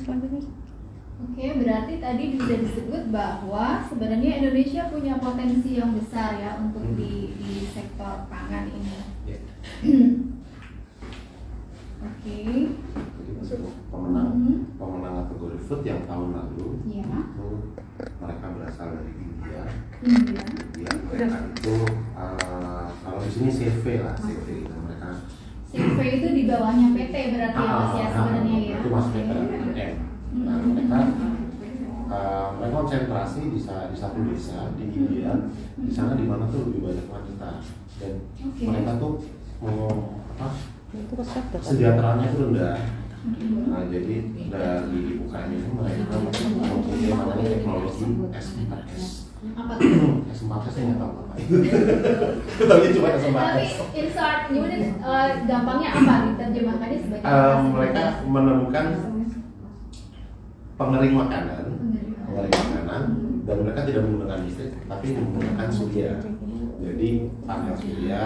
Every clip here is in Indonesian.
selanjutnya. Oke, berarti tadi sudah disebut bahwa sebenarnya Indonesia punya potensi yang besar ya untuk di sektor pangan ini. Oke. Jadi pemenang kategori food yang tahun lalu itu mereka berasal dari India. Mereka itu kalau di sini CV lah, CV itu mereka. CV itu di bawahnya PT berarti ya Mas ya sebenarnya ya. Itu masuk PTN. Nah, mereka konsentrasi di satu desa di India, di sana di mana tuh lebih banyak wanita dan mereka tuh kesejahteraannya itu rendah. Nah, jadi dari UKM ini mereka mempunyai namanya teknologi S4S. Apa tuh? S4S nggak tahu apa itu. Tapi cuma S4S. Tapi insert, gampangnya apa diterjemahkannya sebagai? Mereka menemukan pengering makanan, dan mereka tidak menggunakan listrik, tapi menggunakan surya. Jadi panel surya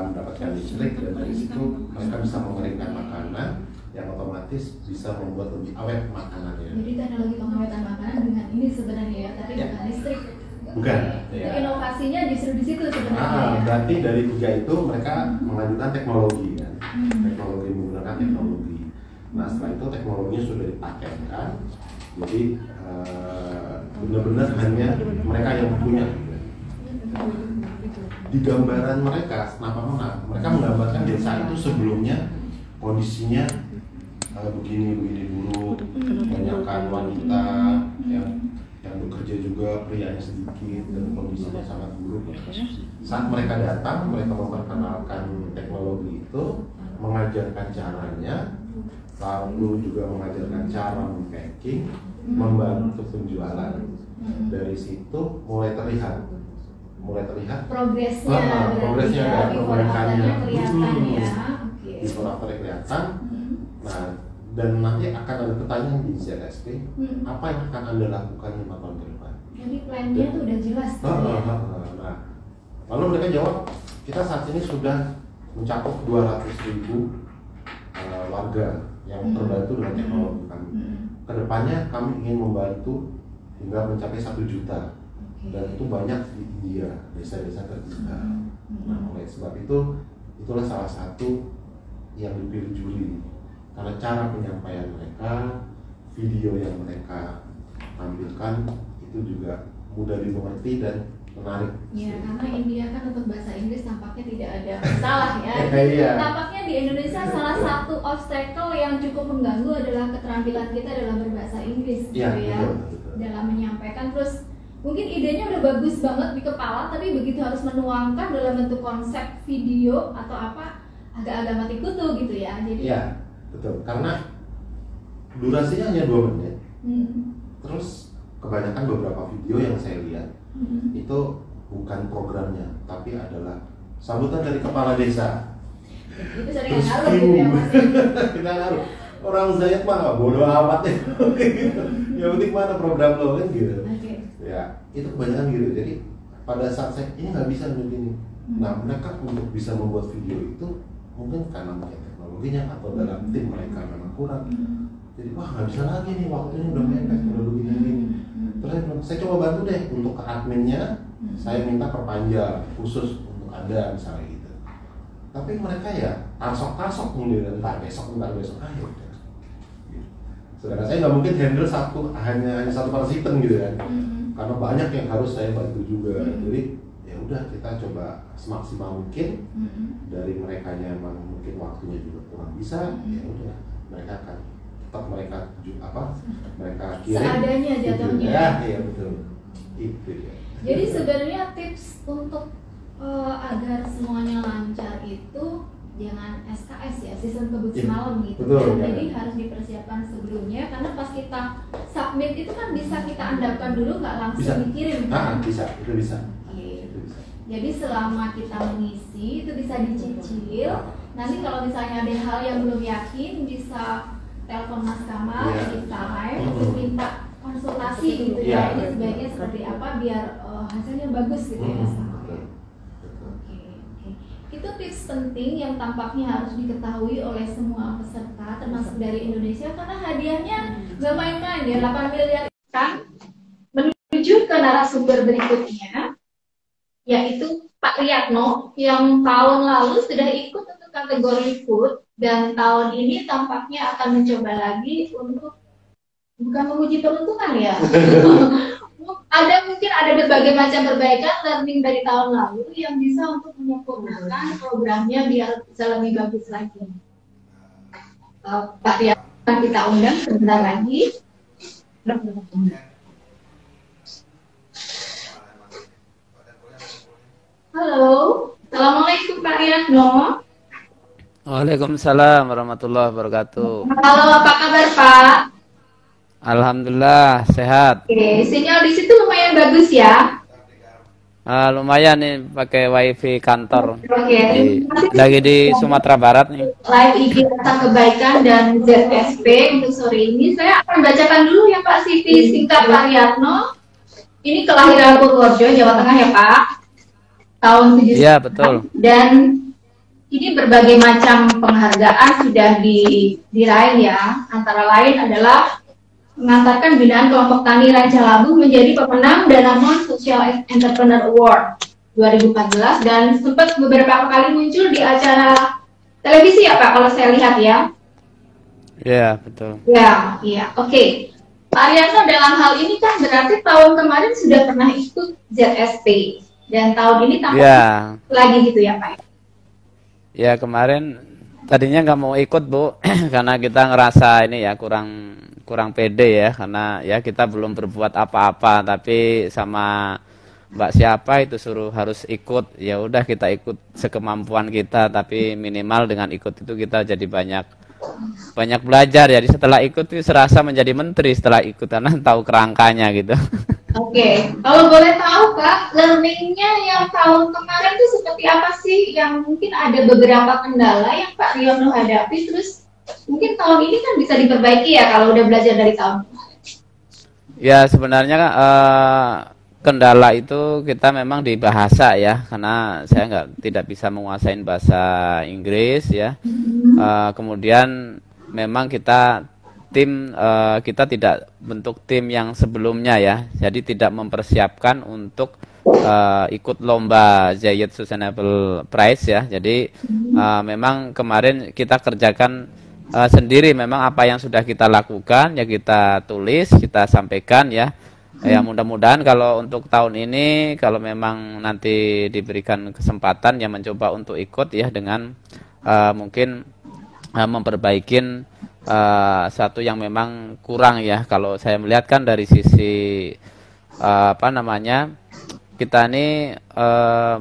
mendapatkan listrik dan dari situ mereka bisa mengeringkan makanan yang otomatis bisa membuat lebih awet makanannya. Jadi teknologi pengawetan makanan dengan ini sebenarnya ya, tapi bukan listrik. Bukan. Ya. Inovasinya justru di situ sebenarnya. Berarti dari tiga itu mereka mengajukan teknologi kan, teknologi menggunakan teknologi. Nah setelah itu teknologinya sudah dipatenkan, jadi benar-benar hanya mereka yang punya. Di gambaran mereka, kenapa menang? Mereka menggambarkan desa itu sebelumnya kondisinya begini dulu, banyakkan wanita yang bekerja juga, prianya sedikit dan kondisinya sangat buruk. Saat mereka datang, mereka memperkenalkan teknologi itu, mengajarkan caranya, lalu juga mengajarkan cara mempacking, membantu penjualan. Dari situ mulai terlihat progresnya perbaikannya kelihatan ya. Before after kelihatan. Nah, dan nanti akan ada pertanyaan di ZSP, apa yang akan Anda lakukan 5 tahun ke depan? Jadi plannya tuh udah jelas. Nah, lalu mereka jawab, kita saat ini sudah mencakup 200.000 warga yang terbantu dengan teknologi kami. Kedepannya kami ingin membantu hingga mencapai 1 juta. Dan itu banyak di India, desa-desa tertinggal. Nah, oleh sebab itu, itulah salah satu yang dipilih juri. Karena cara penyampaian mereka, video yang mereka tampilkan itu juga mudah dimengerti dan menarik. Ya, karena India kan untuk bahasa Inggris tampaknya tidak ada masalah ya. Iya. Tampaknya di Indonesia salah satu obstacle yang cukup mengganggu adalah keterampilan kita dalam berbahasa Inggris, gitu ya. Betul. Dalam menyampaikan, terus mungkin idenya udah bagus banget di kepala, tapi begitu harus menuangkan dalam bentuk konsep video atau apa, agak-agak mati kutu gitu ya. Jadi ya, betul. Karena durasinya hanya 2 menit. Terus kebanyakan beberapa video yang saya lihat itu bukan programnya, tapi adalah sambutan dari kepala desa. Itu sering ngaruh gitu ya Mas. Kita ngaruh. Orang Zayat mah bodoh amat ya. Yang penting mana program lo kan gitu. Ya, itu kebanyakan gitu. Jadi pada saat saya ini nggak bisa begini. Nah, mereka untuk bisa membuat video itu mungkin karena mungkin teknologinya atau dalam tim mereka memang kurang. Jadi wah nggak bisa lagi nih, waktunya udah mepet, udah begini. Terus saya coba bantu deh untuk ke adminnya, saya minta perpanjang khusus untuk Anda misalnya gitu. Tapi mereka ya tasok kemudian entar besok ayo. Sedangkan saya nggak mungkin handle hanya satu partisipan gitu kan, karena banyak yang harus saya bantu juga. Jadi ya udah kita coba semaksimal mungkin. Dari mereka yang memang mungkin waktunya juga kurang bisa, ya udah mereka akan tetap mereka kirim seadanya jatuhnya. Ya, iya betul. Itu ya. Jadi sebenarnya tips untuk agar semuanya lancar itu jangan SKS ya, sistem kebut semalam gitu. Betul, ya. Jadi harus dipersiapkan sebelumnya, karena pas kita submit itu kan bisa kita andapkan dulu, nggak langsung dikirim kan? Bisa, itu bisa. Itu bisa. Jadi selama kita mengisi itu bisa dicicil. Nanti kalau misalnya ada hal yang belum yakin, bisa telepon Mas Kamal anytime untuk minta konsultasi gitu ya. Ini sebaiknya seperti apa biar hasilnya bagus gitu ya. itu tips penting yang tampaknya harus diketahui oleh semua peserta termasuk dari Indonesia karena hadiahnya nggak main-main ya, 8 miliar. Menuju ke narasumber berikutnya yaitu Pak Riyatno yang tahun lalu sudah ikut untuk kategori food dan tahun ini tampaknya akan mencoba lagi untuk bukan menguji peruntungan ya. Mungkin ada berbagai macam perbaikan learning dari tahun lalu yang bisa untuk menyempurnakan programnya biar bisa lebih bagus lagi. Pak Riyatno kita undang sebentar lagi. Halo, assalamualaikum Pak Riyatno. Waalaikumsalam warahmatullahi wabarakatuh. Halo, apa kabar Pak? Alhamdulillah sehat. Oke, sinyal di situ lumayan bagus ya. Lumayan nih pakai wifi kantor. Oke, Lagi di Sumatera Barat nih. Live IG tentang kebaikan dan ZSP untuk sore ini. Saya akan bacakan dulu ya Pak CV singkat Pak Riyatno. Ini kelahiran Purworejo, Jawa Tengah ya Pak. Tahun 79. Iya betul. Dan ini berbagai macam penghargaan sudah diraih ya. Antara lain adalah mengantarkan binaan kelompok tani Ranca Labu menjadi pemenang Danamon Social Entrepreneur Award 2014 dan sempat beberapa kali muncul di acara televisi ya Pak kalau saya lihat ya. Iya betul. Ya, iya, oke. Pak Riyatno dalam hal ini kan berarti tahun kemarin sudah pernah ikut ZSP dan tahun ini tampaknya lagi gitu ya Pak? Ya kemarin tadinya nggak mau ikut Bu karena kita ngerasa ini ya kurang pede ya karena ya kita belum berbuat apa-apa tapi sama Mbak siapa itu suruh harus ikut, ya udah kita ikut sekemampuan kita tapi minimal dengan ikut itu kita jadi banyak belajar. Jadi setelah ikut itu serasa menjadi menteri setelah ikut karena tahu kerangkanya gitu. Oke, kalau boleh tahu Pak, learningnya yang tahun kemarin itu seperti apa sih? Yang mungkin ada beberapa kendala yang Pak Riyatno hadapi, terus mungkin tahun ini kan bisa diperbaiki ya kalau udah belajar dari tahun kemarin. Ya sebenarnya kendala itu kita memang di bahasa ya, karena saya tidak bisa menguasai bahasa Inggris ya. Kemudian memang kita kita tidak bentuk tim yang sebelumnya ya, jadi tidak mempersiapkan untuk ikut lomba Zayed Sustainable Prize ya. Jadi memang kemarin kita kerjakan sendiri, memang apa yang sudah kita lakukan ya kita tulis, kita sampaikan ya. Ya mudah-mudahan kalau untuk tahun ini kalau memang nanti diberikan kesempatan ya mencoba untuk ikut ya dengan mungkin memperbaikin satu yang memang kurang ya. Kalau saya melihat kan dari sisi kita ini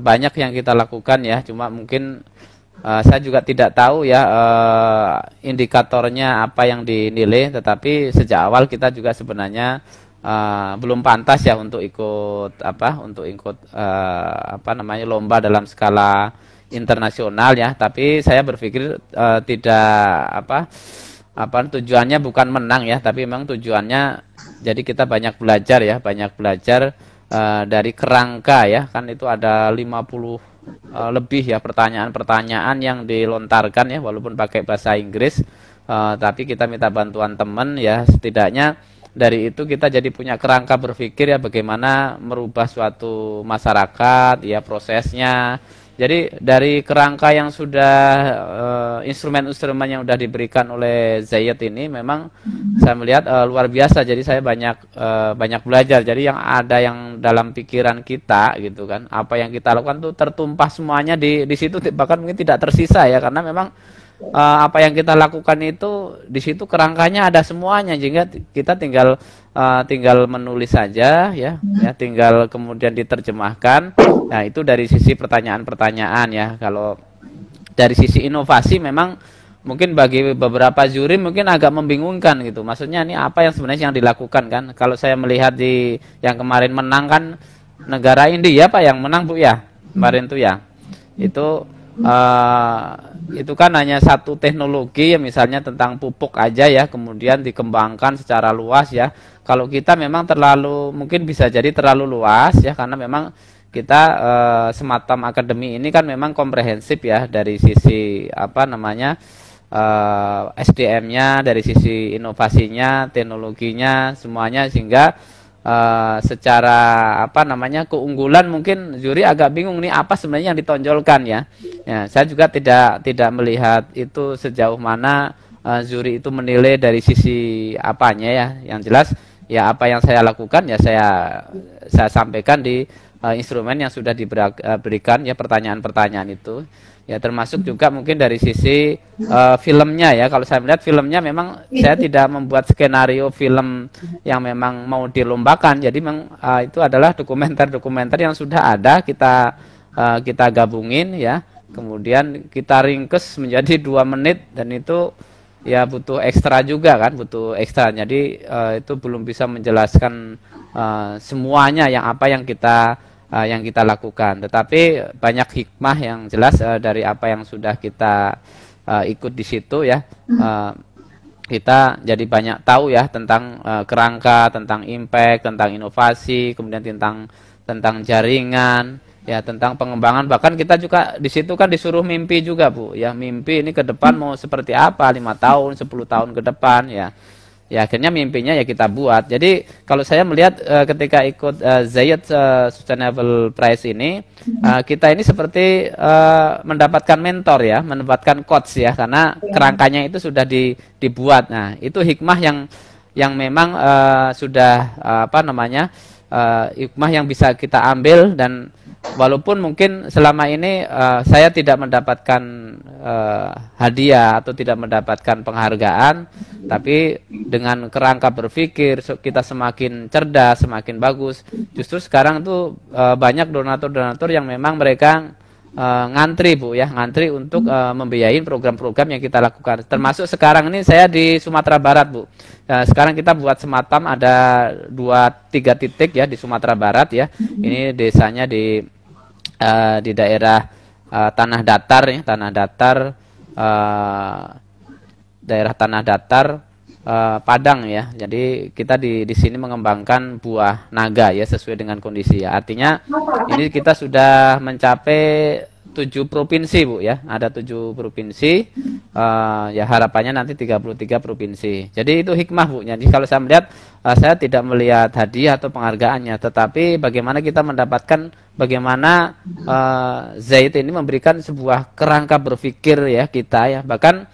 banyak yang kita lakukan ya, cuma mungkin saya juga tidak tahu ya indikatornya apa yang dinilai, tetapi sejak awal kita juga sebenarnya belum pantas ya untuk ikut lomba dalam skala internasional ya. Tapi saya berpikir tujuannya bukan menang ya, tapi memang tujuannya jadi kita banyak belajar ya, dari kerangka ya, kan itu ada 50 lebih ya pertanyaan-pertanyaan yang dilontarkan ya, walaupun pakai bahasa Inggris, tapi kita minta bantuan teman ya, setidaknya dari itu kita jadi punya kerangka berpikir ya bagaimana merubah suatu masyarakat ya prosesnya. Jadi dari kerangka yang sudah instrumen-instrumen yang sudah diberikan oleh Zayed ini memang saya melihat luar biasa. Jadi saya banyak belajar. Jadi yang ada yang dalam pikiran kita gitu kan, apa yang kita lakukan tuh tertumpah semuanya di situ, bahkan mungkin tidak tersisa ya, karena memang apa yang kita lakukan itu di situ kerangkanya ada semuanya, sehingga kita tinggal menulis saja ya, tinggal kemudian diterjemahkan. Nah itu dari sisi pertanyaan-pertanyaan ya. Kalau dari sisi inovasi memang mungkin bagi beberapa juri mungkin agak membingungkan gitu. Maksudnya ini apa yang sebenarnya yang dilakukan kan? Kalau saya melihat di yang kemarin menang kan negara India Pak yang menang Bu ya kemarin tuh ya. Itu kan hanya satu teknologi ya, misalnya tentang pupuk aja ya, kemudian dikembangkan secara luas ya. Kalau kita memang mungkin bisa jadi terlalu luas ya, karena memang kita Sematam Academy ini kan memang komprehensif ya dari sisi apa namanya SDM-nya, dari sisi inovasinya, teknologinya, semuanya, sehingga secara apa namanya keunggulan mungkin juri agak bingung nih apa sebenarnya yang ditonjolkan ya. Ya, saya juga tidak melihat itu sejauh mana juri itu menilai dari sisi apanya ya. Yang jelas ya apa yang saya lakukan ya saya sampaikan di instrumen yang sudah diberikan ya, pertanyaan-pertanyaan itu. Ya, termasuk juga mungkin dari sisi filmnya ya. Kalau saya melihat filmnya memang saya tidak membuat skenario film yang memang mau dilombakan. Jadi memang itu adalah dokumenter-dokumenter yang sudah ada, kita gabungin ya. Kemudian kita ringkes menjadi 2 menit, dan itu ya butuh ekstra juga kan, butuh ekstra. Jadi itu belum bisa menjelaskan semuanya yang apa yang kita lakukan, tetapi banyak hikmah yang jelas dari apa yang sudah kita ikut di situ ya. Kita jadi banyak tahu ya tentang kerangka, tentang impact, tentang inovasi, kemudian tentang jaringan ya, tentang pengembangan. Bahkan kita juga di situ kan disuruh mimpi juga Bu ya, mimpi ini ke depan mau seperti apa, 5 tahun 10 tahun ke depan ya. Ya akhirnya mimpinya ya kita buat. Jadi kalau saya melihat ketika ikut Zayed Sustainable Prize ini, kita ini seperti mendapatkan mentor ya, mendapatkan coach ya, karena kerangkanya itu sudah dibuat. Nah itu hikmah yang memang sudah apa namanya hikmah yang bisa kita ambil. Dan walaupun mungkin selama ini saya tidak mendapatkan hadiah atau tidak mendapatkan penghargaan, tapi dengan kerangka berpikir kita semakin cerdas, semakin bagus. Justru sekarang tuh banyak donatur-donatur yang memang mereka ngantri Bu ya, ngantri untuk membiayai program-program yang kita lakukan. Termasuk sekarang ini saya di Sumatera Barat Bu. Sekarang kita buat Sematam ada 2-3 titik ya di Sumatera Barat ya. Ini desanya di daerah tanah datar ya, daerah tanah datar Padang ya. Jadi kita di sini mengembangkan buah naga ya sesuai dengan kondisi ya. Artinya ini kita sudah mencapai 7 provinsi Bu ya. Ada 7 provinsi. Ya harapannya nanti 33 provinsi. Jadi itu hikmah Bu. Jadi kalau saya melihat saya tidak melihat hadiah atau penghargaannya, tetapi bagaimana kita mendapatkan, bagaimana Zayed ini memberikan sebuah kerangka berpikir ya kita ya. Bahkan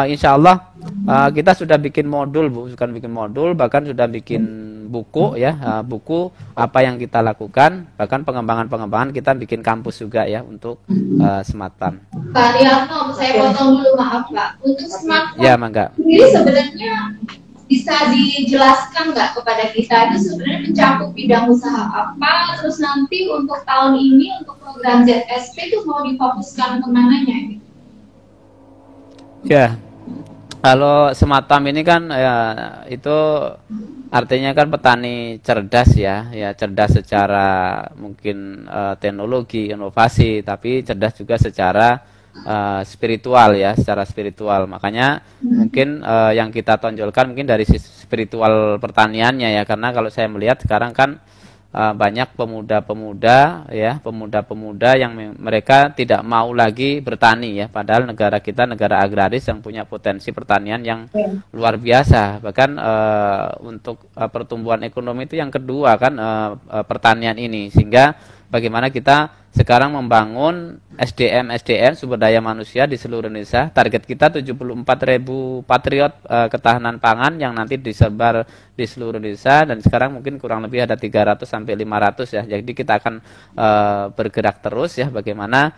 insya Allah kita sudah bikin modul Bu, bukan bikin modul, bahkan sudah bikin buku ya, buku apa yang kita lakukan, bahkan pengembangan kita bikin kampus juga ya untuk Sematam. Pak Rianto, saya potong dulu, maaf Pak. Untuk Sematam ya, mangga. Ini sebenarnya bisa dijelaskan nggak kepada kita itu sebenarnya mencakup bidang usaha apa, terus nanti untuk tahun ini untuk program ZSP itu mau difokuskan kemananya? Ya, kalau Sematam ini kan ya, itu artinya kan petani cerdas ya, ya cerdas secara mungkin teknologi, inovasi, tapi cerdas juga secara spiritual ya, secara spiritual. Makanya mungkin yang kita tonjolkan mungkin dari sisi spiritual pertaniannya ya, karena kalau saya melihat sekarang kan banyak pemuda-pemuda ya, pemuda-pemuda yang mereka tidak mau lagi bertani ya, padahal negara kita negara agraris yang punya potensi pertanian yang luar biasa. Bahkan untuk pertumbuhan ekonomi itu yang kedua kan pertanian ini, sehingga bagaimana kita sekarang membangun SDM sumber daya manusia di seluruh Indonesia. Target kita 74.000 patriot ketahanan pangan yang nanti disebar di seluruh Indonesia, dan sekarang mungkin kurang lebih ada 300 sampai 500 ya. Jadi kita akan bergerak terus ya, bagaimana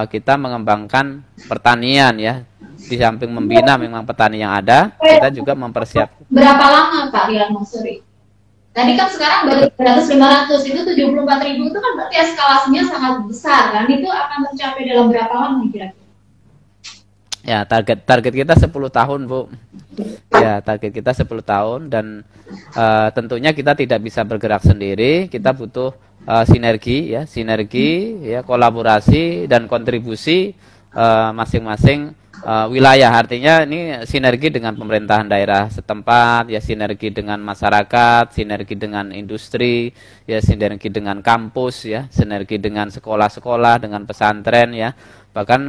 kita mengembangkan pertanian ya. Di samping membina memang petani yang ada, kita juga mempersiapkan. Berapa lama Pak Rian Mansuri? Tadi kan sekarang baru 300-500, itu 74.000 itu kan berarti eskalasinya sangat besar kan? Itu akan tercapai dalam berapa lama kira-kira? Ya, target kita 10 tahun Bu. Ya, target kita 10 tahun, dan tentunya kita tidak bisa bergerak sendiri, kita butuh sinergi ya, kolaborasi dan kontribusi masing-masing wilayah. Artinya ini sinergi dengan pemerintahan daerah setempat, ya sinergi dengan masyarakat, sinergi dengan industri, ya sinergi dengan kampus, ya sinergi dengan sekolah-sekolah, dengan pesantren, ya. Bahkan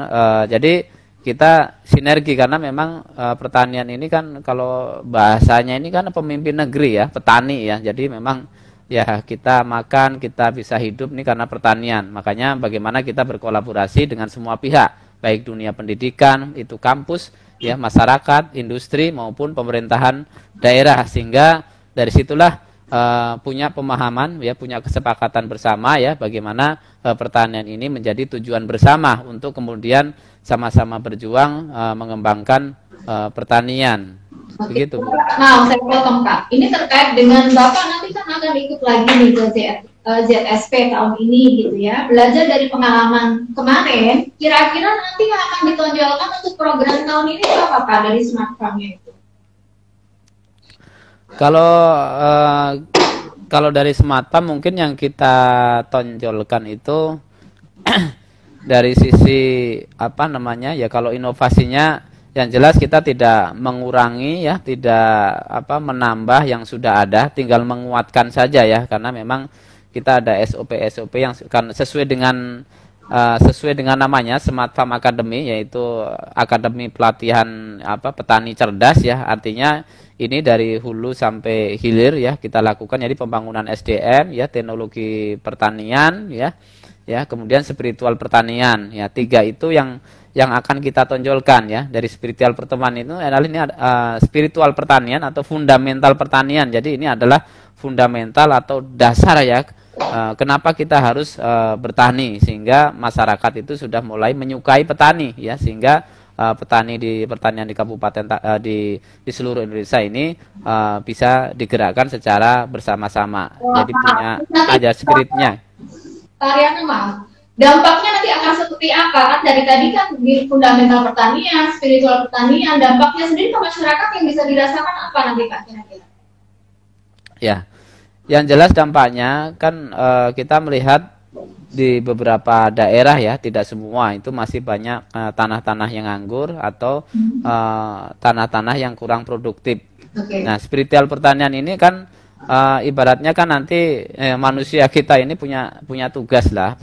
jadi kita sinergi karena memang pertanian ini kan kalau bahasanya ini kan pemimpin negeri ya, petani ya. Jadi memang ya kita makan, kita bisa hidup nih karena pertanian. Makanya bagaimana kita berkolaborasi dengan semua pihak, baik dunia pendidikan, itu kampus, ya masyarakat, industri maupun pemerintahan daerah, sehingga dari situlah punya pemahaman, ya punya kesepakatan bersama ya bagaimana pertanian ini menjadi tujuan bersama untuk kemudian sama-sama berjuang mengembangkan pertanian. Oke. Begitu, Bu. Nah, saya potong Kak. Ini terkait dengan Bapak nanti kan akan ikut lagi nih ke ZSP tahun ini gitu ya. Belajar dari pengalaman kemarin, kira-kira nanti yang akan ditonjolkan untuk program tahun ini apa Pak dari Smart Farm-nya itu? Kalau dari Smart Farm mungkin yang kita tonjolkan itu dari sisi apa namanya ya, kalau inovasinya yang jelas kita tidak mengurangi ya, tidak menambah yang sudah ada, tinggal menguatkan saja ya, karena memang kita ada SOP yang kan sesuai dengan namanya Smart Farm Academy, yaitu akademi pelatihan petani cerdas ya. Artinya ini dari hulu sampai hilir ya kita lakukan, jadi pembangunan SDM ya, teknologi pertanian ya, kemudian spiritual pertanian ya. 3 itu yang akan kita tonjolkan ya. Dari spiritual pertanian itu adalah ini spiritual pertanian atau fundamental pertanian. Jadi ini adalah fundamental atau dasar ya. Kenapa kita harus bertani, sehingga masyarakat itu sudah mulai menyukai petani ya, sehingga petani di pertanian di kabupaten di seluruh Indonesia ini bisa digerakkan secara bersama-sama. Jadi punya aja spiritnya. Tariannya maaf. Dampaknya nanti akan seperti apa? Kan dari tadi kan di fundamental pertanian, spiritual pertanian, dampaknya sendiri ke masyarakat yang bisa dirasakan apa nanti Pak kira-kira? Ya, yang jelas dampaknya kan kita melihat di beberapa daerah ya, tidak semua, itu masih banyak tanah-tanah yang nganggur atau tanah-tanah yang kurang produktif. Okay. Nah, spiritual pertanian ini kan ibaratnya kan nanti manusia kita ini punya tugas lah,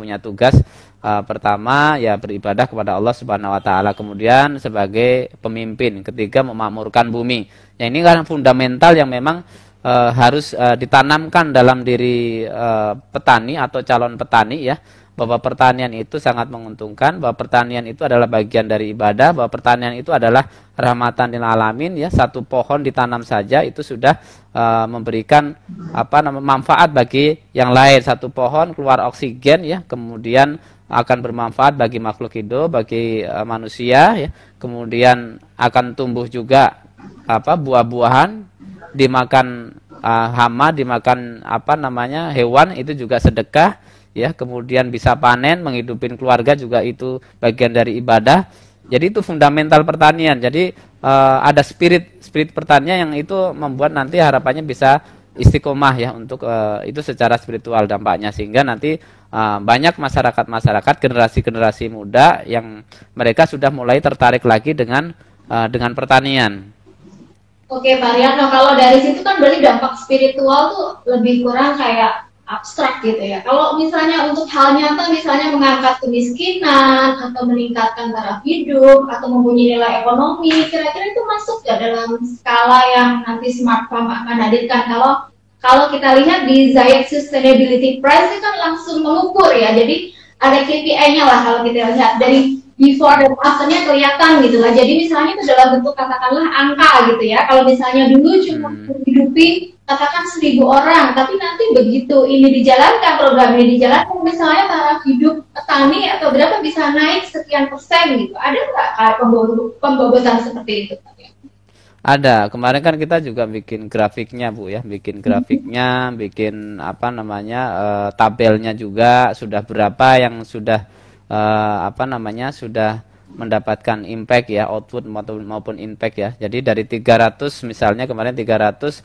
pertama ya beribadah kepada Allah Subhanahu wa taala, kemudian sebagai pemimpin, ketiga memakmurkan bumi. Ya ini kan fundamental yang memang harus ditanamkan dalam diri petani atau calon petani ya, bahwa pertanian itu sangat menguntungkan, bahwa pertanian itu adalah bagian dari ibadah, bahwa pertanian itu adalah rahmatan lil alamin ya. Satu pohon ditanam saja itu sudah memberikan manfaat bagi yang lain. Satu pohon keluar oksigen ya, kemudian akan bermanfaat bagi makhluk hidup, bagi manusia ya. Kemudian akan tumbuh juga buah-buahan, dimakan hama, dimakan hewan, itu juga sedekah ya. Kemudian bisa panen, menghidupin keluarga, juga itu bagian dari ibadah. Jadi itu fundamental pertanian. Jadi ada spirit pertanian yang itu membuat nanti harapannya bisa istiqomah ya untuk itu secara spiritual dampaknya, sehingga nanti banyak masyarakat generasi muda yang mereka sudah mulai tertarik lagi dengan pertanian. Oke Pak Riano, kalau dari situ kan berarti dampak spiritual tuh lebih kurang kayak abstrak gitu ya. Kalau misalnya untuk hal nyata, misalnya mengangkat kemiskinan atau meningkatkan taraf hidup atau mempunyai nilai ekonomi, kira-kira itu masuk ya dalam skala yang nanti Smart Farm akan hadirkan? Kalau kita lihat di Zayed Sustainability Prize itu kan langsung mengukur ya, jadi ada KPI-nya lah kalau kita lihat dari before dan after-nya kelihatan gitu lah. Jadi misalnya itu dalam bentuk katakanlah angka gitu ya. Kalau misalnya dulu cuma menghidupi katakan 1.000 orang, tapi nanti begitu ini dijalankan, program ini dijalankan, misalnya taraf hidup petani atau berapa bisa naik sekian persen gitu. Ada nggak kayak pembobotan seperti itu? Ada. Kemarin kan kita juga bikin grafiknya Bu ya, bikin tabelnya juga, sudah berapa yang sudah sudah mendapatkan impact ya, output maupun impact ya. Jadi dari 300 misalnya kemarin 300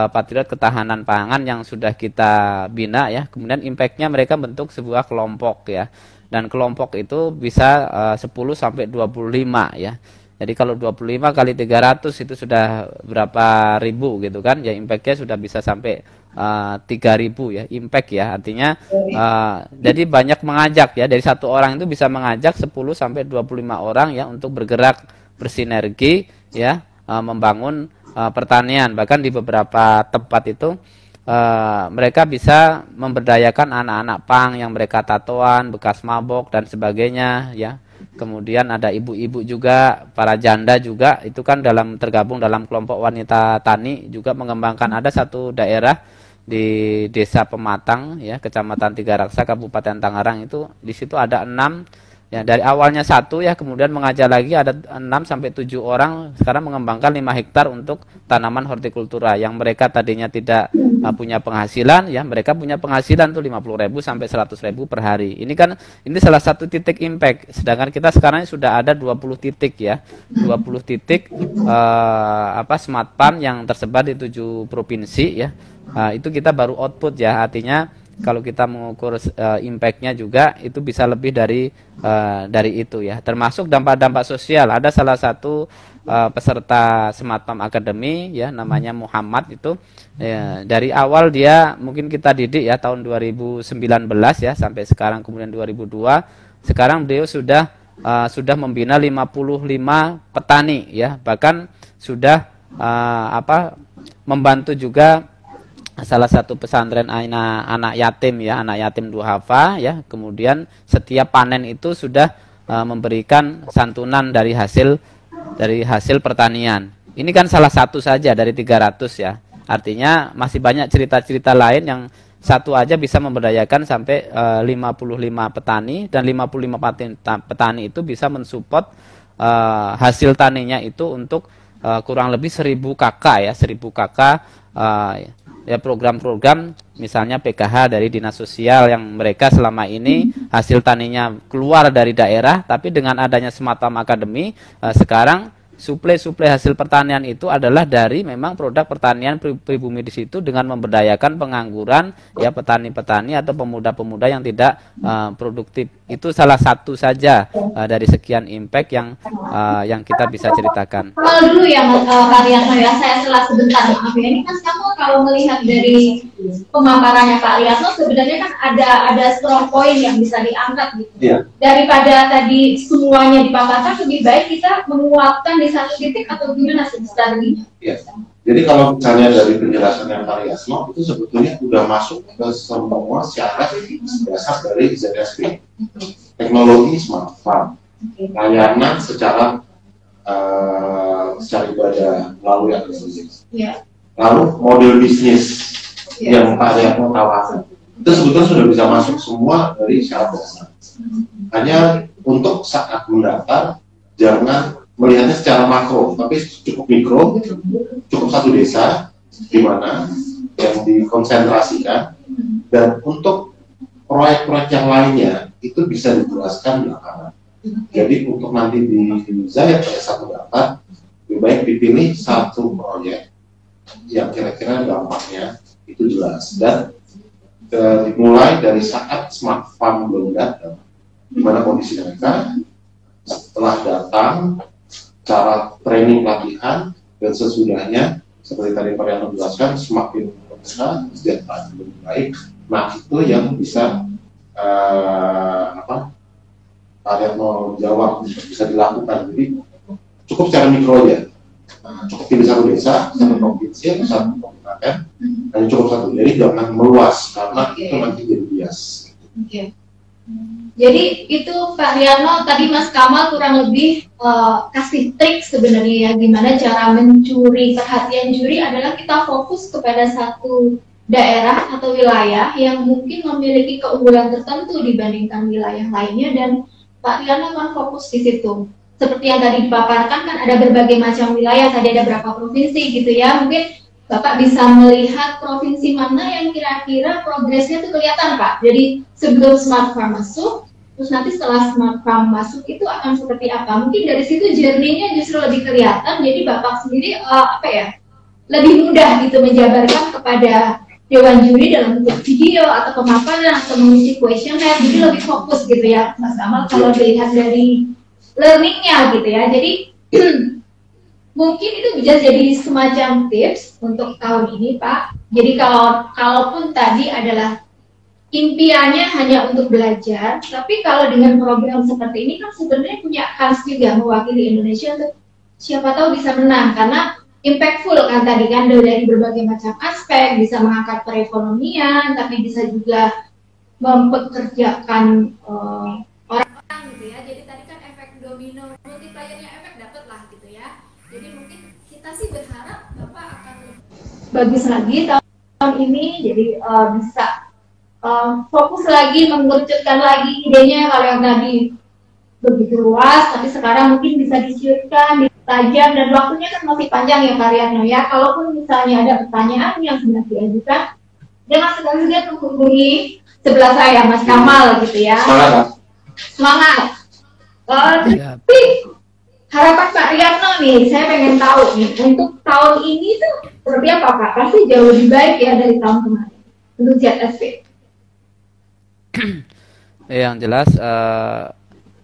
patriot ketahanan pangan yang sudah kita bina ya, kemudian impactnya mereka bentuk sebuah kelompok ya, dan kelompok itu bisa 10 sampai 25 ya. Jadi kalau 25 kali 300 itu sudah berapa ribu gitu kan? Ya impact-nya sudah bisa sampai 3.000 ya, impact ya. Artinya jadi banyak mengajak ya, dari satu orang itu bisa mengajak 10 sampai 25 orang ya untuk bergerak bersinergi ya, membangun pertanian. Bahkan di beberapa tempat itu mereka bisa memberdayakan anak-anak pang yang mereka tatoan, bekas mabok dan sebagainya ya. Kemudian ada ibu-ibu juga, para janda juga, itu kan tergabung dalam kelompok wanita tani, juga mengembangkan. Ada satu daerah di Desa Pematang ya, Kecamatan Tiga Raksa, Kabupaten Tangerang, itu di situ ada 6 ya, dari awalnya 1 ya, kemudian mengajak lagi ada 6 sampai 7 orang, sekarang mengembangkan 5 hektar untuk tanaman hortikultura yang mereka tadinya tidak punya penghasilan ya, mereka punya penghasilan tuh 50.000 sampai 100.000 per hari. Ini salah satu titik impact. Sedangkan kita sekarang sudah ada 20 titik ya. 20 titik smart farm yang tersebar di 7 provinsi ya. Itu kita baru output ya. Artinya kalau kita mengukur impact-nya juga itu bisa lebih dari itu ya. Termasuk dampak-dampak sosial. Ada salah satu peserta Smart Farm Academy ya, namanya Muhammad itu ya, dari awal dia mungkin kita didik ya tahun 2019 ya sampai sekarang, kemudian 2002. Sekarang beliau sudah membina 55 petani ya, bahkan sudah membantu juga salah satu pesantren anak yatim ya, anak yatim duafa ya. Kemudian setiap panen itu sudah memberikan santunan dari hasil pertanian. Ini kan salah satu saja dari 300 ya. Artinya masih banyak cerita-cerita lain yang satu aja bisa memberdayakan sampai 55 petani, dan 55 petani itu bisa mensupport hasil taninya itu untuk kurang lebih 1.000 kakak ya, 1.000 kakak ya, program-program misalnya PKH dari Dinas Sosial yang mereka selama ini hasil taninya keluar dari daerah, tapi dengan adanya Smart Farm Academy sekarang suplai hasil pertanian itu adalah dari memang produk pertanian pribumi di situ, dengan memberdayakan pengangguran ya, petani-petani atau pemuda-pemuda yang tidak produktif. Itu salah satu saja dari sekian impact yang kita bisa ceritakan. Kalau dulu ya Pak Riyatno ya, saya salah sebentar maaf ya. Ini kan kamu kalau melihat dari pemaparannya Pak Riyatno, sebenarnya kan ada strong point yang bisa diangkat gitu. Yeah. Daripada tadi semuanya dipaparkan, lebih baik kita menguatkan di satu titik atau gimana sih strateginya? Iya. Jadi kalau misalnya dari penjelasan yang Pak Riyatno itu sebetulnya sudah masuk ke semua syarat dasar dari ZSP. Teknologi Smart Farm, layanan secara ibadah melalui aplikasi. Lalu model bisnis yang Pak Riyatno tawarkan, itu sebetulnya sudah bisa masuk semua dari syarat dasar. Hanya untuk saat mendaftar jangan melihatnya secara makro, tapi cukup mikro, cukup satu desa di mana yang dikonsentrasikan, dan untuk proyek-proyek yang lainnya itu bisa dijelaskan belakangan. Jadi untuk nanti di Zayat pada satu daftar, lebih baik dipilih satu proyek yang kira-kira dampaknya itu jelas, dan dimulai dari saat Smart Farm belum datang, di mana kondisi mereka setelah datang, cara training latihan, dan sesudahnya seperti tadi Pak Riyatno jelaskan, semakin besar kesejahteraan lebih baik. Nah itu yang bisa Pak Riyatno jawab, bisa dilakukan. Jadi cukup secara mikro aja, cukup pilih satu desa, satu provinsi, satu kabupaten, hanya cukup satu. Jadi jangan meluas karena itu nanti jadi bias. Jadi itu Pak Riyatno, tadi Mas Kamal kurang lebih kasih trik sebenarnya ya, gimana cara mencuri perhatian juri adalah kita fokus kepada satu daerah atau wilayah yang mungkin memiliki keunggulan tertentu dibandingkan wilayah lainnya, dan Pak Riyatno akan fokus di situ. Seperti yang tadi dipaparkan kan ada berbagai macam wilayah, tadi ada berapa provinsi gitu ya, mungkin Bapak bisa melihat provinsi mana yang kira-kira progresnya itu kelihatan Pak. Jadi sebelum Smart Farm masuk, terus nanti setelah Smart Farm masuk itu akan seperti apa? Mungkin dari situ journey-nya justru lebih kelihatan. Jadi Bapak sendiri lebih mudah gitu menjabarkan kepada Dewan Juri dalam bentuk video atau pemaparan atau mengisi questionnaire. Jadi lebih fokus gitu ya Mas Kamal kalau dilihat dari learning-nya gitu ya. Jadi Mungkin itu bisa jadi semacam tips untuk tahun ini, Pak. Jadi kalaupun tadi adalah impiannya hanya untuk belajar, tapi kalau dengan program seperti ini kan sebenarnya punya kans juga mewakili Indonesia untuk siapa tahu bisa menang, karena impactful kan tadi kan dari berbagai macam aspek, bisa mengangkat perekonomian, tapi bisa juga mempekerjakan orang gitu ya. Jadi tadi kan efek domino, multipliernya efek dapat lah gitu ya. Jadi mungkin kita sih berharap Bapak akan bagus lagi tahun ini, jadi bisa fokus lagi, mengerucutkan lagi idenya. Kalau yang tadi begitu luas, tapi sekarang mungkin bisa disiurkan, ditajam, dan waktunya kan masih panjang ya Pak Riyadno ya. Kalaupun misalnya ada pertanyaan yang sudah diajukan, jangan segan-segan menghubungi sebelah saya, Mas Kamal gitu ya. Semangat. Tapi harapan Pak Riyadno nih, saya pengen tahu nih, untuk tahun ini tuh seperti apa Pak? Pasti jauh lebih baik ya dari tahun kemarin untuk ZSP. Yang jelas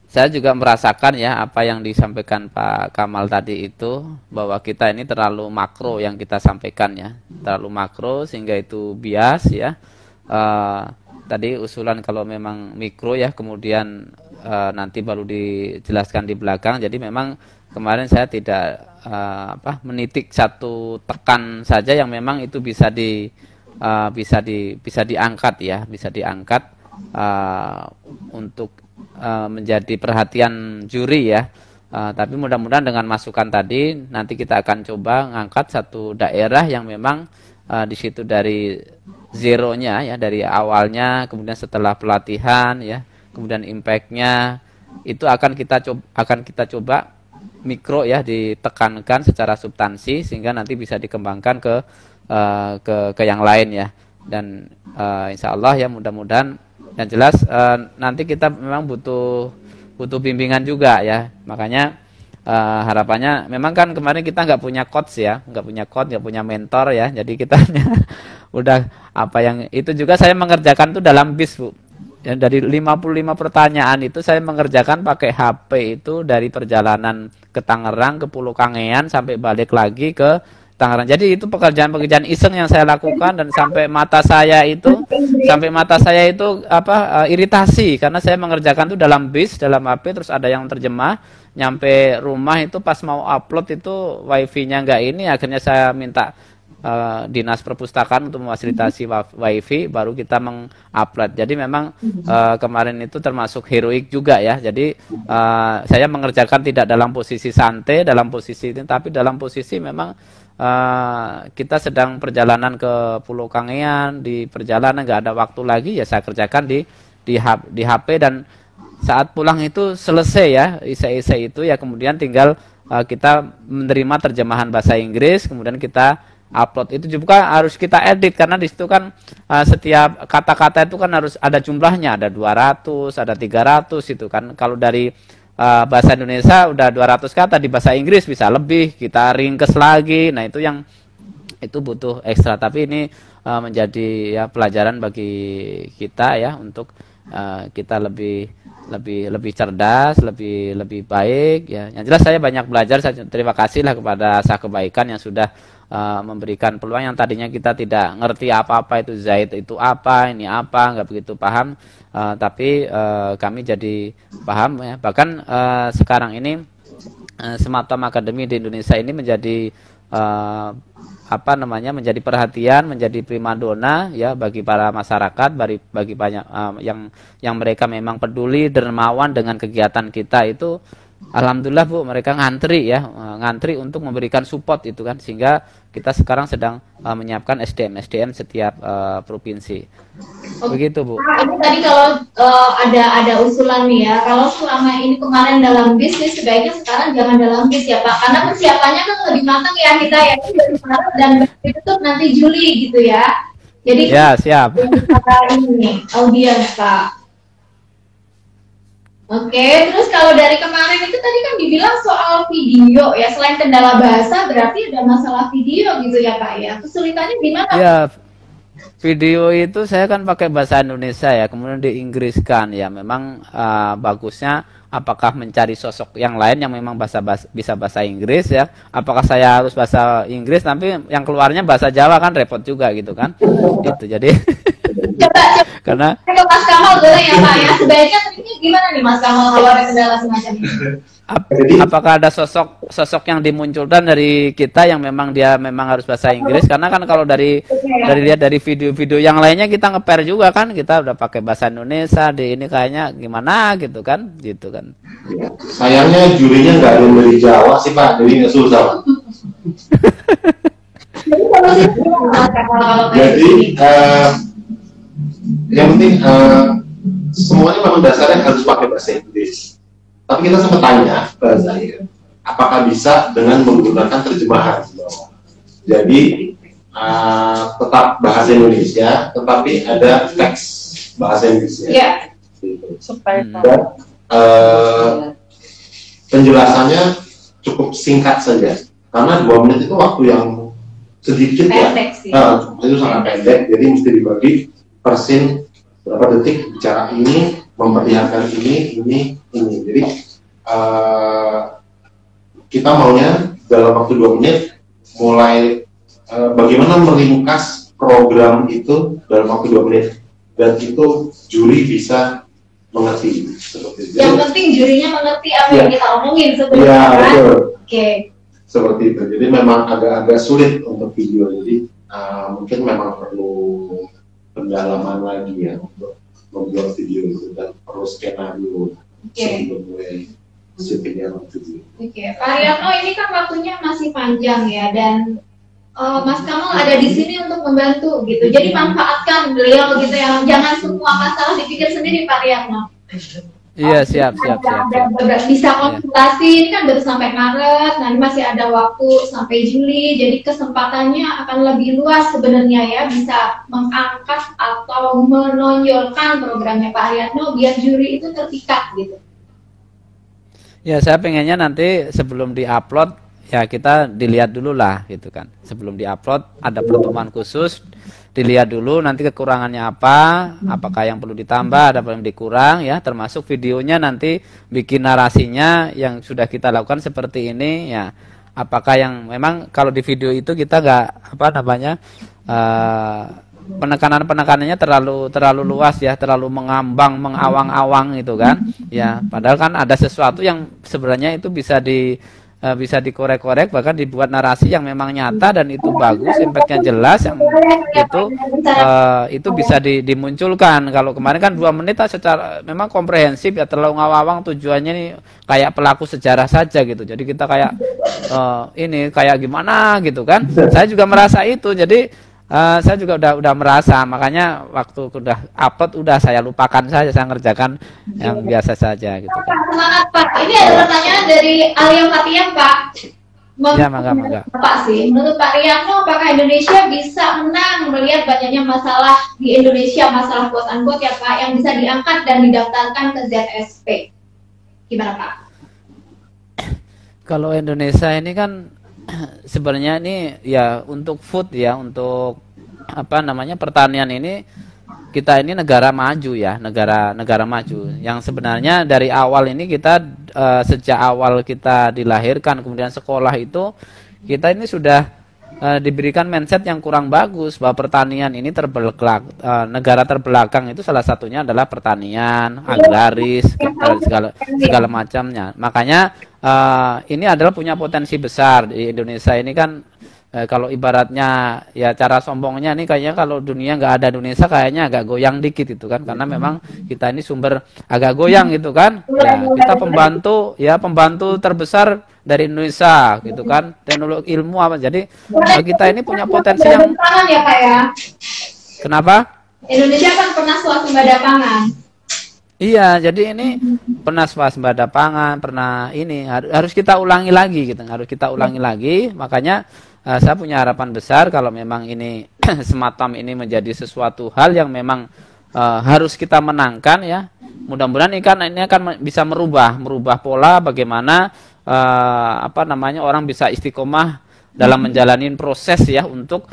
saya juga merasakan ya apa yang disampaikan Pak Kamal tadi itu, bahwa kita ini terlalu makro yang kita sampaikan ya, terlalu makro sehingga itu bias ya. Tadi usulan kalau memang mikro ya, kemudian nanti baru dijelaskan di belakang. Jadi memang kemarin saya tidak menitik satu tekan saja yang memang itu bisa diangkat ya, bisa diangkat untuk menjadi perhatian juri ya. Tapi mudah-mudahan dengan masukan tadi nanti kita akan coba ngangkat satu daerah yang memang di situ dari zeronya ya, dari awalnya, kemudian setelah pelatihan ya, kemudian impactnya itu akan kita coba mikro ya, ditekankan secara substansi sehingga nanti bisa dikembangkan ke yang lain ya. Dan insya Allah ya, mudah-mudahan yang jelas nanti kita memang butuh bimbingan juga ya. Makanya harapannya memang kan kemarin kita nggak punya coach ya, nggak punya mentor ya. Jadi kita udah apa yang itu juga saya mengerjakan tuh dalam bis Bu. Ya, dari 55 pertanyaan itu saya mengerjakan pakai HP itu dari perjalanan ke Tangerang, ke Pulau Kangean sampai balik lagi ke Tangerang. Jadi itu pekerjaan-pekerjaan iseng yang saya lakukan, dan sampai mata saya itu iritasi karena saya mengerjakan itu dalam bis, dalam HP, terus ada yang terjemah. Nyampe rumah itu pas mau upload itu wifi-nya nggak ini, akhirnya saya minta dinas perpustakaan untuk memfasilitasi wifi, baru kita mengupload. Jadi memang kemarin itu termasuk heroik juga ya. Jadi saya mengerjakan tidak dalam posisi santai, dalam posisi ini, tapi dalam posisi memang kita sedang perjalanan ke Pulau Kangean, di perjalanan nggak ada waktu lagi ya, saya kerjakan di HP, dan saat pulang itu selesai ya isai-isai itu ya, kemudian tinggal kita menerima terjemahan bahasa Inggris, kemudian kita upload. Itu juga harus kita edit karena di situ kan setiap kata-kata itu kan harus ada jumlahnya, ada 200, ada 300 itu kan. Kalau dari bahasa Indonesia udah 200 kata, di bahasa Inggris bisa lebih, kita ringkes lagi. Nah, itu butuh ekstra, tapi ini menjadi ya pelajaran bagi kita ya, untuk kita lebih cerdas, lebih baik ya. Yang jelas saya banyak belajar. Saya terima kasih lah kepada Sah Kebaikan yang sudah memberikan peluang. Yang tadinya kita tidak ngerti apa-apa itu Zaid itu apa, ini apa, nggak begitu paham, tapi kami jadi paham ya. Bahkan sekarang ini Sematom Academy di Indonesia ini menjadi menjadi perhatian, menjadi primadona ya bagi para masyarakat, bagi banyak yang mereka memang peduli, dermawan dengan kegiatan kita itu. Alhamdulillah Bu, mereka ngantri untuk memberikan support itu kan, sehingga kita sekarang sedang menyiapkan SDM setiap provinsi. Begitu Bu. Ini tadi kalau ada usulan nih ya, kalau selama ini kemarin dalam bisnis, sebaiknya sekarang jangan dalam bis ya Pak, karena persiapannya kan lebih matang ya kita ya, dari Maret dan ditutup nanti Juli gitu ya. Jadi ya siap. Ini audiens Pak. Oke, terus kalau dari kemarin itu tadi kan dibilang soal video ya, selain kendala bahasa berarti ada masalah video gitu ya Pak ya. Kesulitannya di mana? Ya, video itu saya kan pakai bahasa Indonesia ya, kemudian diinggriskan ya. Memang bagusnya apakah mencari sosok yang lain yang memang bisa bahasa Inggris ya. Apakah saya harus bahasa Inggris tapi yang keluarnya bahasa Jawa kan repot juga gitu kan. Itu jadi Coba karena ke Mas Kamal boleh ya Pak ya. Sebaiknya triknya gimana nih Mas Kamal kalau ada kendala semacam ini? apakah ada sosok yang dimunculkan dari kita yang memang dia memang harus bahasa Inggris, karena kan kalau dari lihat dari video-video yang lainnya kita nge-pair juga kan, kita udah pakai bahasa Indonesia, di ini kayaknya gimana gitu kan. Sayangnya jurinya nggak ada yang dari Jawa sih Pak, jadi nggak susah Pak. Jadi yang penting semuanya memang dasarnya harus pakai bahasa Inggris. Tapi kita sempat tanya ke saya, apakah bisa dengan menggunakan terjemahan? Jadi tetap bahasa Indonesia, tetapi ada teks bahasa Inggrisnya. Iya. Dan penjelasannya cukup singkat saja, karena 2 menit itu waktu yang sedikit ya. Itu sangat pendek, jadi mesti dibagi per scene berapa detik bicara ini, memperlihatkan ini. Jadi kita maunya dalam waktu 2 menit mulai bagaimana meringkas program itu dalam waktu 2 menit, dan itu juri bisa mengerti. Yang penting jurinya mengerti apa yang kita omongin sebenarnya. Iya, betul. Oke. Seperti itu. Jadi memang agak sulit untuk video. Jadi mungkin memang perlu pendalaman lagi ya untuk membuat video itu, dan perlu skenario sebelum mulai syutingnya waktu. Oke, Pak Riyatno, ini kan waktunya masih panjang ya, dan Mas Kamal ada di sini untuk membantu gitu. Jadi manfaatkan beliau gitu ya. Jangan semua masalah dipikir sendiri Pak Riyatno. Iya, siap. Bisa konsultasi, ini kan baru sampai Maret, nah ini masih ada waktu sampai Juli, jadi kesempatannya akan lebih luas sebenarnya ya, bisa mengangkat atau menonjolkan programnya Pak Riyatno biar juri itu terpikat gitu. Ya, saya pengennya nanti sebelum diupload ya kita dilihat dulu lah gitu kan. Sebelum diupload ada pertemuan khusus, dilihat dulu nanti kekurangannya apa, apakah yang perlu ditambah, ada yang dikurang ya, termasuk videonya nanti bikin narasinya yang sudah kita lakukan seperti ini ya. Apakah yang memang kalau di video itu kita nggak penekanannya terlalu luas ya, terlalu mengambang, mengawang-awang itu kan ya. Padahal kan ada sesuatu yang sebenarnya itu bisa dikorek-korek, bahkan dibuat narasi yang memang nyata dan itu bagus, impactnya jelas, yang itu bisa dimunculkan. Kalau kemarin kan 2 menit secara memang komprehensif ya, terlalu ngawang, tujuannya nih kayak pelaku sejarah saja gitu. Jadi kita kayak ini kayak gimana gitu kan. Saya juga merasa itu. Jadi saya juga udah merasa, makanya waktu udah upload udah saya lupakan saja, saya ngerjakan yang biasa saja gitu. Semangat Pak. Ini ada pertanyaan dari Alia Fatia Pak. Ya, mangga. Pak sih, menurut Pak Riyatno, apakah Indonesia bisa menang melihat banyaknya masalah di Indonesia, masalah quote unquote ya Pak, yang bisa diangkat dan didaftarkan ke ZSP? Gimana Pak? Kalau Indonesia ini kan sebenarnya ini ya untuk food ya, untuk pertanian ini, kita ini negara maju ya, negara maju yang sebenarnya dari awal ini kita sejak awal kita dilahirkan kemudian sekolah itu kita ini sudah diberikan mindset yang kurang bagus bahwa pertanian ini negara terbelakang itu salah satunya adalah pertanian, agraris, segala macamnya. Makanya ini adalah punya potensi besar di Indonesia ini kan. Kalau ibaratnya ya cara sombongnya nih kayaknya kalau dunia nggak ada Indonesia kayaknya agak goyang dikit itu kan, karena memang kita ini sumber agak goyang gitu kan ya, kita pembantu terbesar dari Indonesia gitu kan, teknologi ilmu apa, jadi kita ini punya potensi yang ya Pak ya. Kenapa? Indonesia kan pernah swasembada pangan. Iya, jadi ini pernah swasembada pangan, pernah ini harus kita ulangi lagi gitu, makanya saya punya harapan besar kalau memang ini semacam ini menjadi sesuatu hal yang memang harus kita menangkan ya. Mudah-mudahan ini akan bisa merubah pola bagaimana orang bisa istiqomah dalam menjalani proses ya untuk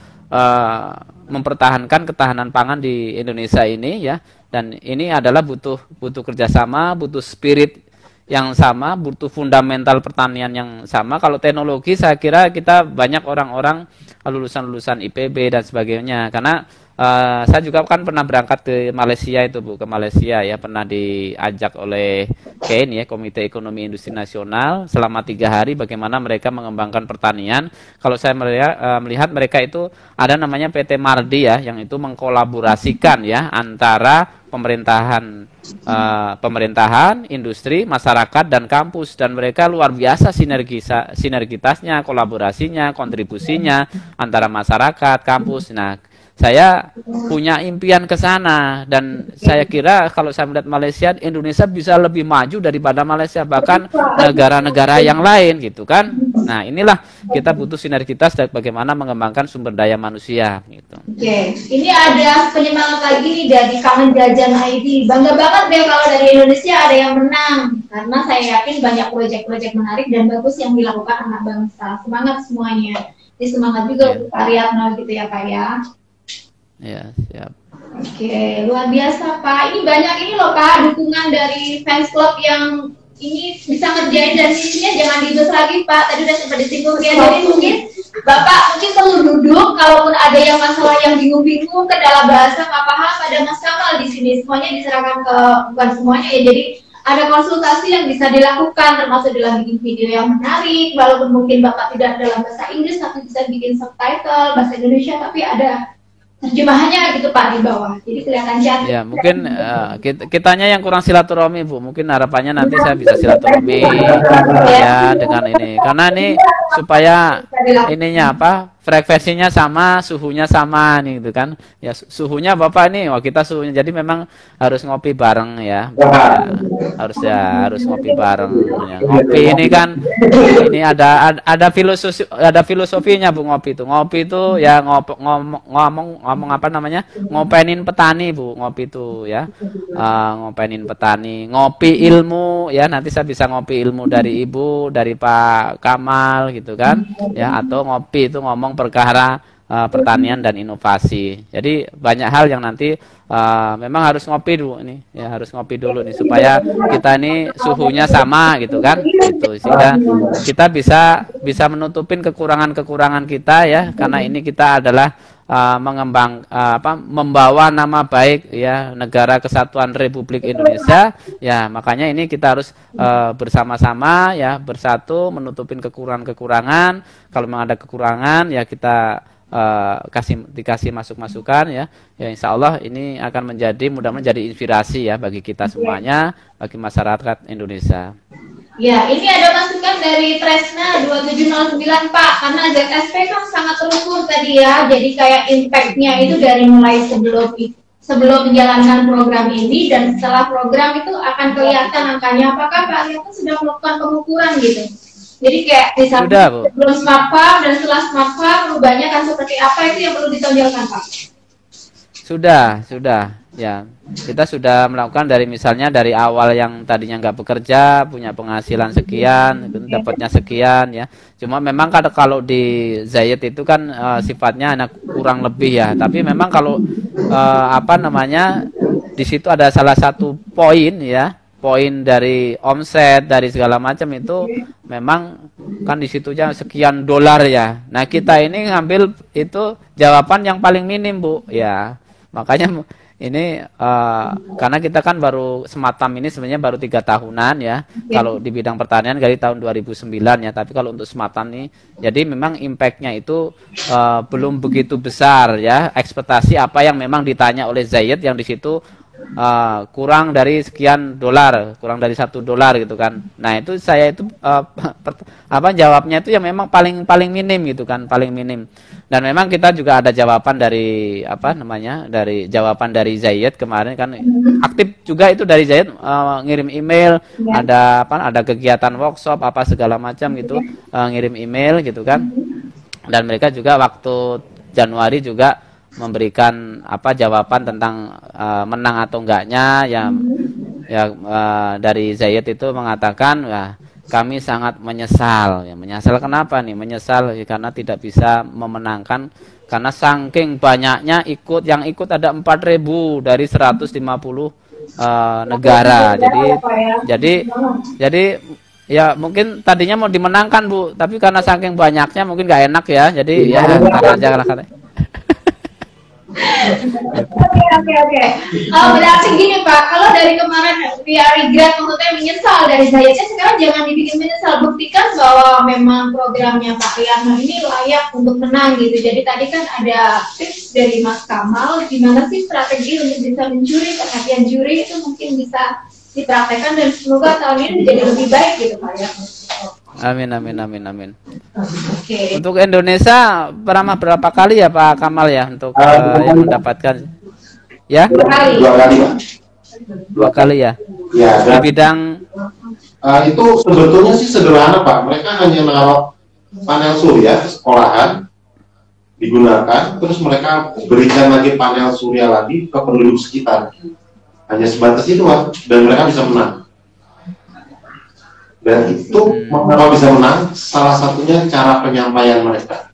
mempertahankan ketahanan pangan di Indonesia ini ya. Dan ini adalah butuh kerjasama, butuh spirit yang sama, butuh fundamental pertanian yang sama. Kalau teknologi saya kira kita banyak orang-orang lulusan-lulusan IPB dan sebagainya. Karena saya juga kan pernah berangkat ke Malaysia itu Bu, ke Malaysia ya, pernah diajak oleh KEIN ya, Komite Ekonomi Industri Nasional, selama 3 hari bagaimana mereka mengembangkan pertanian. Kalau saya melihat mereka itu ada namanya PT Mardi ya, yang itu mengkolaborasikan ya antara pemerintahan, industri, masyarakat dan kampus, dan mereka luar biasa sinergitasnya, kolaborasinya, kontribusinya antara masyarakat, kampus. Nah, saya punya impian ke sana dan saya kira kalau saya melihat Malaysia, Indonesia bisa lebih maju daripada Malaysia, bahkan negara-negara yang lain gitu kan. Nah, inilah kita butuh sinergitas dan bagaimana mengembangkan sumber daya manusia gitu. Oke, ini ada penyemangat lagi nih dari Kangen Jajan ID. Bangga banget deh kalau dari Indonesia ada yang menang, karena saya yakin banyak proyek-proyek menarik dan bagus yang dilakukan anak bangsa. Semangat semuanya. Jadi semangat juga untuk Ariadna gitu ya Pak ya. Ya, siap. Oke, luar biasa Pak. Ini banyak ini loh Pak, dukungan dari fans club yang ini bisa ngerjain dan misinya jangan diurus lagi Pak. Tadi udah sempat disinggung ya. Jadi mungkin Bapak mungkin perlu duduk, kalaupun ada yang masalah yang bingung-bingung, kendala bahasa nggak paham, ada Mas Kamal di sini. Semuanya diserahkan ke, bukan semuanya ya. Jadi ada konsultasi yang bisa dilakukan, termasuk dalam bikin video yang menarik. Walaupun mungkin Bapak tidak dalam bahasa Inggris, tapi bisa bikin subtitle bahasa Indonesia, tapi ada terjemahannya gitu Pak di bawah, jadi kelihatan cantik. Ya mungkin kitanya yang kurang silaturahmi Bu, mungkin harapannya nanti saya bisa silaturahmi ya dengan ini, karena ini supaya ininya apa, frekuensinya sama, suhunya sama nih gitu kan ya. Suhunya Bapak ini, wah kita suhunya, jadi memang harus ngopi bareng ya, harus ngopi bareng ya. Ngopi ini kan ini ada filosofinya Bu. Ngopi itu ya ngomong apa namanya, ngopenin petani Bu. Ngopi itu ya ngopenin petani, ngopi ilmu ya, nanti saya bisa ngopi ilmu dari Ibu, dari Pak Kamal gitu kan ya, atau ngopi itu ngomong perkara pertanian dan inovasi. Jadi banyak hal yang nanti memang harus ngopi dulu ini ya, harus ngopi dulu nih supaya kita ini suhunya sama gitu kan, gitu, sehingga kita bisa menutupin kekurangan kita ya, karena ini kita adalah membawa nama baik ya negara kesatuan Republik Indonesia ya. Makanya ini kita harus bersama-sama ya, bersatu menutupin kekurangan. Kalau memang ada kekurangan ya kita dikasih masukan ya. Ya insya Allah ini akan mudah-mudahan menjadi inspirasi ya bagi kita semuanya, bagi masyarakat Indonesia. Ya, ini ada masukan dari Tresna 2709 Pak, karena ZSP kan sangat terukur tadi ya, jadi kayak impact-nya itu dari mulai sebelum menjalankan program ini dan setelah program itu akan kelihatan angkanya. Apakah Pak Ariadna sudah melakukan pengukuran gitu? Jadi kayak misalnya sebelum Smart Farm dan setelah Smart Farm perubahannya kan seperti apa, itu yang perlu ditonjolkan Pak? Sudah ya, kita sudah melakukan dari misalnya dari awal yang tadinya nggak bekerja, punya penghasilan sekian, dapatnya sekian ya. Cuma memang kalau di Zayed itu kan sifatnya anak kurang lebih ya. Tapi memang kalau di situ ada salah satu poin ya, poin dari omset dari segala macam itu memang kan di situnya sekian dolar ya. Nah kita ini ngambil itu jawaban yang paling minim Bu ya. Makanya ini karena kita kan baru Sematam ini sebenarnya baru 3 tahunan ya. Kalau di bidang pertanian dari tahun 2009 ya. Tapi kalau untuk Sematam ini, jadi memang impactnya itu belum begitu besar ya. Ekspektasi apa yang memang ditanya oleh Zayed yang di situ kurang dari sekian dolar, kurang dari $1 gitu kan. Nah itu saya itu jawabnya itu yang memang paling minim gitu kan, paling minim. Dan memang kita juga ada jawaban dari dari jawaban dari Zayed kemarin kan, aktif juga itu dari Zayed ngirim email, ada kegiatan workshop apa segala macam gitu, ngirim email gitu kan. Dan mereka juga waktu Januari juga memberikan jawaban tentang menang atau enggaknya ya, dari Zayed itu mengatakan kami sangat menyesal. Ya, menyesal kenapa nih? Menyesal ya, karena tidak bisa memenangkan karena saking banyaknya yang ikut ada 4.000 dari 150 negara. Jadi ya mungkin tadinya mau dimenangkan Bu, tapi karena saking banyaknya mungkin nggak enak ya. Jadi ya ntar aja lah. Oke. Berarti gini Pak, kalau dari kemarin via regret maksudnya menyesal dari Zayatnya, sekarang jangan dibikin menyesal, buktikan bahwa memang programnya Pak Riyadno ini layak untuk menang gitu. Jadi tadi kan ada tips dari Mas Kamal, gimana sih strategi untuk bisa mencuri perhatian juri, itu mungkin bisa dipraktekkan dan semoga tahun ini menjadi lebih baik gitu Pak Riyadno. Amin. Oke. Untuk Indonesia pernah berapa kali ya Pak Kamal ya untuk yang mendapatkan ya? 2 kali Pak. 2 kali ya? Ya, di bidang itu sebetulnya sih sederhana Pak. Mereka hanya naruh panel surya sekolahan digunakan, terus mereka berikan lagi panel surya lagi ke penduduk sekitar. Hanya sebatas itu Pak, dan mereka bisa menang. Dan itu mengapa bisa menang, salah satunya cara penyampaian mereka.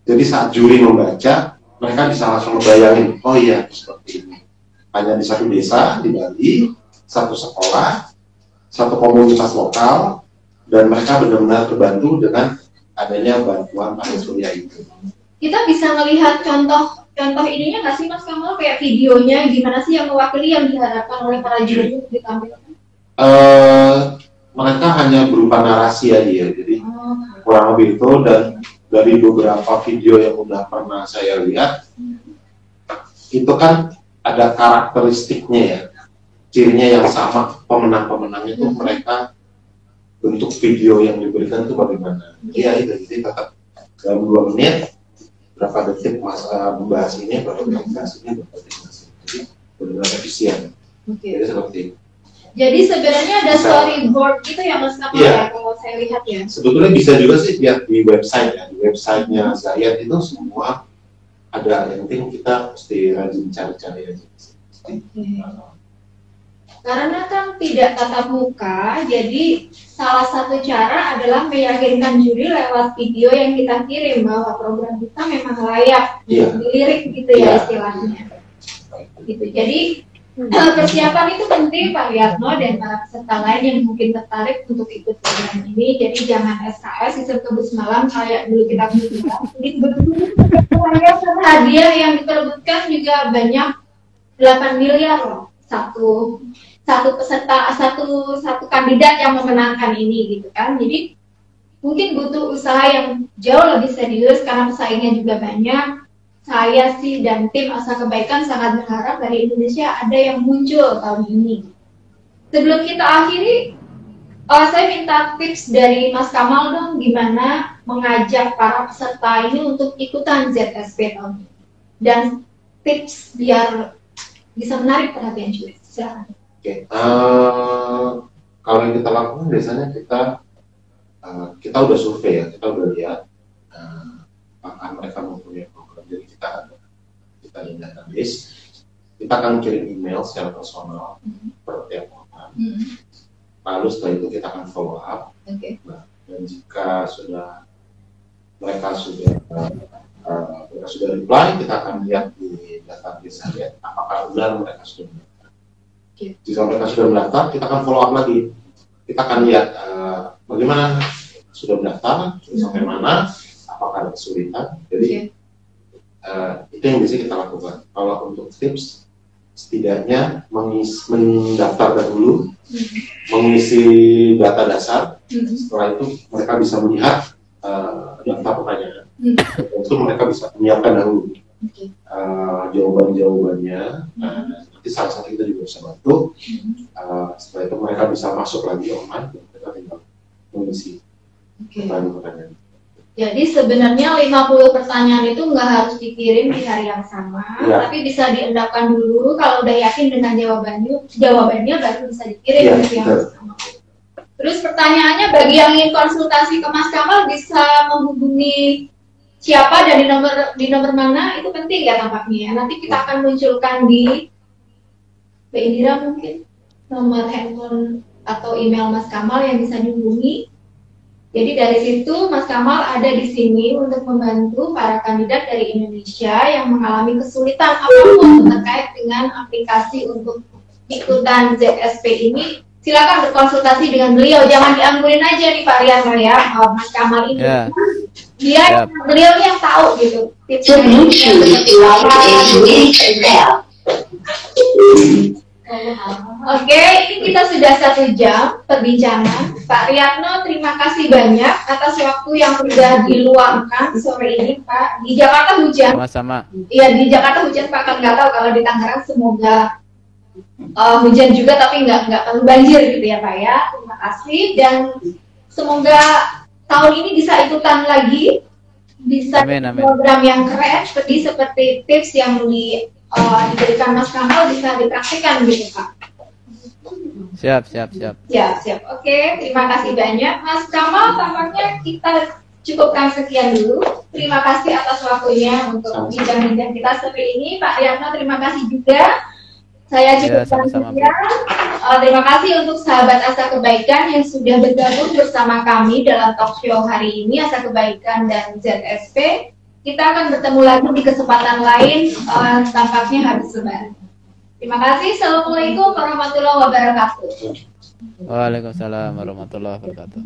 Jadi saat juri membaca, mereka bisa langsung membayangin, oh iya seperti ini. Hanya di satu desa di Bali, satu sekolah, satu komunitas lokal, dan mereka benar-benar terbantu dengan adanya bantuan panel surya itu. Kita bisa melihat contoh ininya nggak sih Mas Kamal, kayak videonya gimana sih yang mewakili yang diharapkan oleh para juri ditampilkan? Mereka hanya berupa narasi aja ya, jadi kurang lebih itu. Dan dari beberapa video yang udah pernah saya lihat, itu kan ada karakteristiknya ya, cirinya yang sama. Pemenang-pemenang itu mereka bentuk video yang diberikan itu bagaimana. Iya itu, jadi tetap dalam 2 menit berapa detik membahas ini, berapa detik membahas ini, berapa detik membahas ini. Jadi benar-benar efisien. Jadi seperti itu. Jadi sebenarnya ada storyboard gitu ya Mas Kamal ya, kalau saya lihat ya. Sebetulnya bisa juga sih lihat di website ya, di websitenya Zayat itu semua ada. Yang penting kita mesti rajin cari-cari aja. Karena kan tidak tatap muka, jadi salah satu cara adalah meyakinkan juri lewat video yang kita kirim bahwa program kita memang layak dilirik gitu ya istilahnya. Gitu. Jadi persiapan itu penting Pak Riyadno dan para peserta lain yang mungkin tertarik untuk ikut program ini. Jadi jangan SKS sistem kebus malam kayak dulu kita bilang. Hadiah yang diperebutkan juga banyak, 8 miliar loh. Satu peserta, satu kandidat yang memenangkan ini gitu kan. Jadi mungkin butuh usaha yang jauh lebih serius karena pesaingnya juga banyak. Saya sih dan tim Asa Kebaikan sangat berharap dari Indonesia ada yang muncul tahun ini. Sebelum kita akhiri, saya minta tips dari Mas Kamal dong, gimana mengajak para peserta ini untuk ikutan ZSP tahun ini. Dan tips biar bisa menarik perhatian juri. Silakan. Oke. Kalau yang kita lakukan biasanya kita udah survei ya, kita udah lihat apakah mereka mempunyai program. Jadi kita ini database, kita akan kirim email secara personal per tiap orang. Lalu setelah itu kita akan follow up. Nah, dan jika mereka sudah reply, kita akan lihat di database saja apakah benar mereka sudah mendaftar. Jika mereka sudah mendaftar, kita akan follow up lagi. Kita akan lihat bagaimana sudah mendaftar, sudah sampai mana, apakah ada kesulitan. Jadi itu yang bisa kita lakukan. Kalau untuk tips, setidaknya mendaftar dahulu, mengisi data dasar. Setelah itu mereka bisa melihat daftar pertanyaan. Itu mereka bisa menyiapkan dahulu jawaban-jawabannya. Nanti salah satu kita juga bisa bantu. Setelah itu mereka bisa masuk lagi online, dan mereka tinggal mengisi pertanyaan-pertanyaan. Jadi sebenarnya 50 pertanyaan itu nggak harus dikirim di hari yang sama, tapi bisa diendapkan dulu. Kalau udah yakin dengan jawabannya baru bisa dikirim di hari yang sama. Terus pertanyaannya, bagi yang ingin konsultasi ke Mas Kamal bisa menghubungi siapa dan di nomor mana, itu penting ya tampaknya. Nanti kita akan munculkan di Mbak Indira mungkin nomor handphone atau email Mas Kamal yang bisa dihubungi. Jadi dari situ Mas Kamal ada di sini untuk membantu para kandidat dari Indonesia yang mengalami kesulitan apapun terkait dengan aplikasi untuk ikutan ZSP ini. Silakan berkonsultasi dengan beliau, jangan dianggurin aja nih Pak Rian ya, Mas Kamal ini. Dia beliau yang tahu gitu. Oke, ini kita sudah 1 jam perbincangan. Pak Riyadno, terima kasih banyak atas waktu yang sudah diluangkan sore ini, Pak. Di Jakarta hujan. Sama-sama. Iya, di Jakarta hujan, Pak. Kan nggak tahu kalau di Tangerang semoga hujan juga, tapi nggak terlalu banjir gitu ya, Pak ya. Terima kasih dan semoga tahun ini bisa ikutan lagi, bisa amin. program yang keren seperti tips yang diberikan Mas Kamal bisa dipraktikkan gitu Pak. Siap. Oke, terima kasih banyak Mas Kamal. Tampaknya kita cukupkan sekian dulu. Terima kasih atas waktunya untuk bincang-bincang kita sore ini. Pak Riyadno, terima kasih juga. Saya cukupkan sekian. Terima kasih untuk sahabat Asa Kebaikan yang sudah bergabung bersama kami dalam talk show hari ini, Asa Kebaikan dan ZSP. Kita akan bertemu lagi di kesempatan lain, tampaknya habis lebaran. Terima kasih. Assalamualaikum warahmatullahi wabarakatuh. Waalaikumsalam warahmatullahi wabarakatuh.